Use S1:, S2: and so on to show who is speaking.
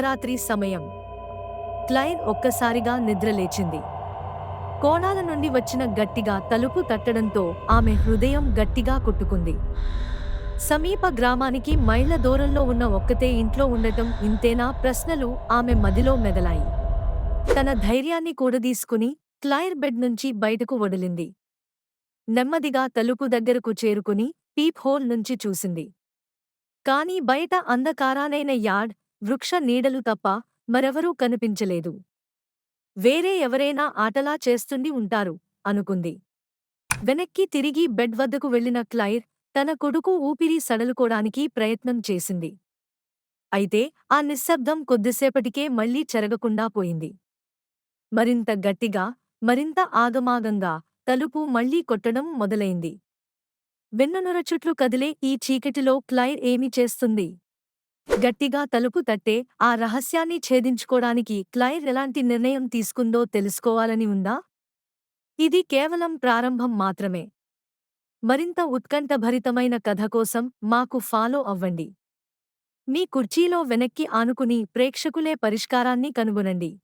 S1: రాత్రి సమయం. క్లైర్ ఒక్కసారిగా నిద్రలేచింది. కోణాల నుండి వచ్చిన గట్టిగా తలుపు తట్టడంతో ఆమె హృదయం గట్టిగా కొట్టుకుంది. సమీప గ్రామానికి మైళ్ల దూరంలో ఉన్న ఒక్కతే ఇంట్లో ఉండటం ఇంతేనా ప్రశ్నలు ఆమె మదిలో మెదలాయి. తన ధైర్యాన్ని కూడదీసుకుని క్లైర్ బెడ్ నుంచి బయటకు వదిలింది. నెమ్మదిగా తలుపు దగ్గరకు చేరుకుని పీప్ హోల్ నుంచి చూసింది. కాని బయట అంధకారానైన యార్డ్, వృక్ష నీడలు తప్ప మరెవరూ కనిపించలేదు. వేరే ఎవరైనా ఆటలా చేస్తుండి ఉంటారు అనుకుంది. వెనక్కి తిరిగి బెడ్ వద్దకు వెళ్లిన క్లైర్ తన కొడుకు ఊపిరి సడలుకోడానికి ప్రయత్నం చేసింది. అయితే ఆ నిశ్శబ్దం కొద్దిసేపటికే మళ్లీ చెరగకుండా పోయింది. మరింత గట్టిగా, మరింత ఆగమాగంగా తలుపు మళ్లీ కొట్టడం మొదలైంది. వెన్నునొర చుట్లు కదిలే ఈ చీకటిలో క్లైర్ ఏమి చేస్తుంది? గట్టిగా తలుపు తట్టే ఆ రహస్యాన్ని ఛేదించుకోడానికి క్లైర్ ఎలాంటి నిర్ణయం తీసుకుందో తెలుసుకోవాలని ఉందా? ఇది కేవలం ప్రారంభం మాత్రమే. మరింత ఉత్కంఠభరితమైన కథ కోసం మాకు ఫాలో అవ్వండి. మీ కుర్చీలో వెనక్కి ఆనుకుని ప్రేక్షకులే పరిష్కారాన్ని కనుగొనండి.